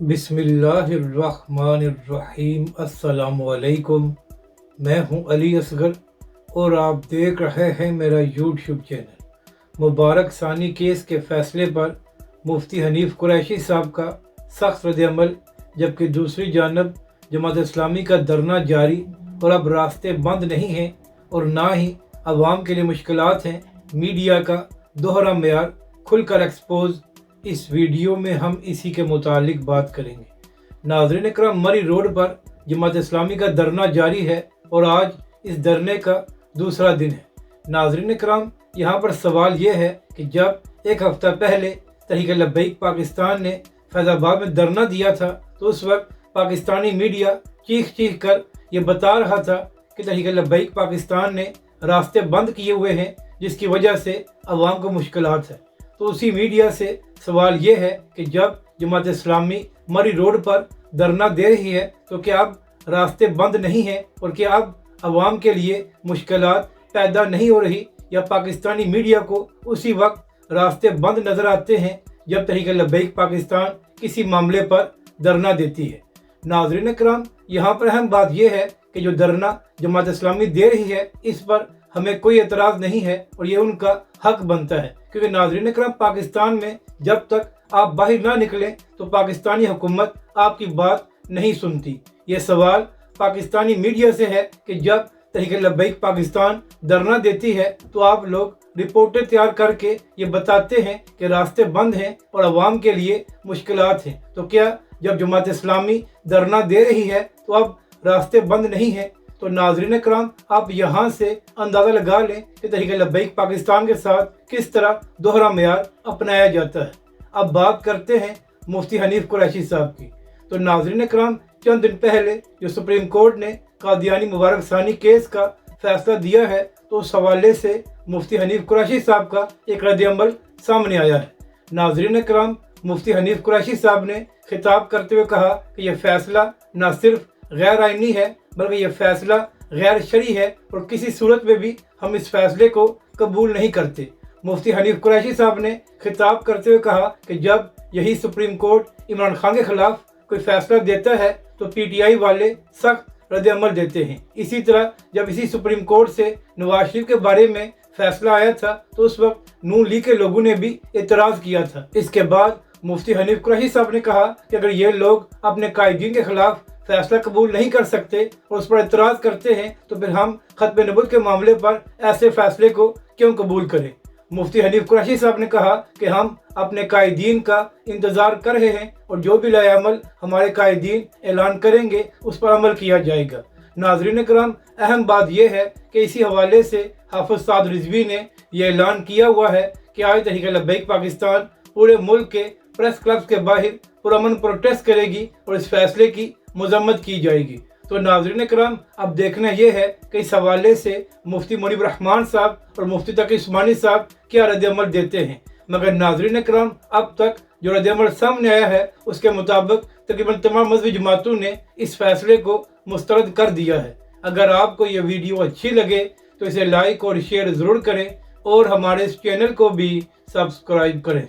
बिस्मिल्लाहिर्रहमानिर्रहीम। अस्सलामुअलैकुम। मैं हूं अली असगर और आप देख रहे हैं मेरा यूट्यूब चैनल। मुबारक सानी केस के फैसले पर मुफ्ती हनीफ कुरैशी साहब का सख्त रद्द-ए-अमल, जबकि दूसरी जानब जमात इस्लामी का धरना जारी और अब रास्ते बंद नहीं हैं और ना ही अवाम के लिए मुश्किलात हैं। मीडिया का दोहरा मेयार खुलकर एक्सपोज। इस वीडियो में हम इसी के मुतालिक बात करेंगे। नाज़रीन इकराम, मरी रोड पर जमात इस्लामी का धरना जारी है और आज इस धरने का दूसरा दिन है। नाज़रीन इकराम, यहाँ पर सवाल ये है कि जब एक हफ़्ता पहले तहरीक लब्बैक पाकिस्तान ने फैज़ाबाद में धरना दिया था तो उस वक्त पाकिस्तानी मीडिया चीख कर ये बता रहा था कि तहरीक लब्बैक पाकिस्तान ने रास्ते बंद किए हुए हैं जिसकी वजह से अवाम को मुश्किलात है। तो उसी मीडिया से सवाल ये है कि जब जमात इस्लामी मरी रोड पर धरना दे रही है तो क्या अब रास्ते बंद नहीं हैं और क्या अब अवाम के लिए मुश्किलात पैदा नहीं हो रही, या पाकिस्तानी मीडिया को उसी वक्त रास्ते बंद नज़र आते हैं जब तहरीक लब्बैक पाकिस्तान किसी मामले पर धरना देती है। नाज़रीन इकराम, यहाँ पर अहम बात यह है कि जो धरना जमात इस्लामी दे रही है इस पर हमें कोई एतराज़ नहीं है और ये उनका हक बनता है, क्योंकि नाज़रीन इकराम, पाकिस्तान में जब तक आप बाहर ना निकलें तो पाकिस्तानी हुकूमत आपकी बात नहीं सुनती। ये सवाल पाकिस्तानी मीडिया से है कि जब तहरीक लब्बैक पाकिस्तान धरना देती है तो आप लोग रिपोर्टें तैयार करके ये बताते हैं कि रास्ते बंद हैं और अवाम के लिए मुश्किलात हैं, तो क्या जब जमात इस्लामी धरना दे रही है तो अब रास्ते बंद नहीं हैं? तो नाज़रीन इकराम, आप यहाँ से अंदाज़ा लगा लें कि तहरीक लब्बैक पाकिस्तान के साथ किस तरह दोहरा मेयार अपनाया जाता है। अब बात करते हैं मुफ्ती हनीफ कुरैशी साहब की। तो नाज़रीन इकराम, चंद दिन पहले जो सुप्रीम कोर्ट ने कादियानी मुबारक सानी केस का फैसला दिया है तो उस हवाले से मुफ्ती हनीफ कुरैशी साहब का एक रद्द-ए-अमल सामने आया है। नाज़रीन इकराम, मुफ्ती हनीफ कुरैशी साहब ने खिताब करते हुए कहा कि यह फैसला न सिर्फ गैर आइनी है बल्कि यह फैसला गैर शरई है और किसी सूरत में भी हम इस फैसले को कबूल नहीं करते। मुफ्ती हनीफ कुरैशी साहब ने खिताब करते हुए कहा कि जब यही सुप्रीम कोर्ट इमरान खान के खिलाफ कोई फैसला देता है तो पीटीआई वाले सख्त रद्द-ए-अमल देते हैं। इसी तरह जब इसी सुप्रीम कोर्ट से नवाज शरीफ के बारे में फैसला आया था तो उस वक्त नून लीग के लोगों ने भी एतराज़ किया था। इसके बाद मुफ्ती हनीफ कुरैशी साहब ने कहा कि अगर ये लोग अपने कायदीन के खिलाफ फैसला कबूल नहीं कर सकते और उस पर एतराज़ करते हैं तो फिर हम खत्म नबूवत के मामले पर ऐसे फैसले को क्यों कबूल करें। मुफ्ती हनीफ कुरैशी साहब ने कहा कि हम अपने कायदीन का इंतज़ार कर रहे हैं और जो भी लाए अमल हमारे कायदीन ऐलान करेंगे उस पर अमल किया जाएगा। नाज़रीन इकराम, अहम बात यह है कि इसी हवाले से हाफिज़ साद रिजवी ने यह ऐलान किया हुआ है कि आज तहरीक लब्बैक पाकिस्तान पूरे मुल्क के प्रेस क्लब्स के बाहर पुरअमन प्रोटेस्ट करेगी और इस फैसले की मजम्मत की जाएगी। तो नाज़रीन इकराम, अब देखना यह है कि इस हवाले से मुफ्ती मुनीब रहमान साहब और मुफ्ती तकी उस्मानी साहब क्या रद्द-ए-अमल देते हैं। मगर नाज़रीन इकराम, अब तक जो रद्द-ए-अमल सामने आया है उसके मुताबिक तकरीबन तमाम मज़हबी जमातों ने इस फैसले को मुस्तरद कर दिया है। अगर आपको ये वीडियो अच्छी लगे तो इसे लाइक और शेयर ज़रूर करें और हमारे इस चैनल को भी सब्सक्राइब करें।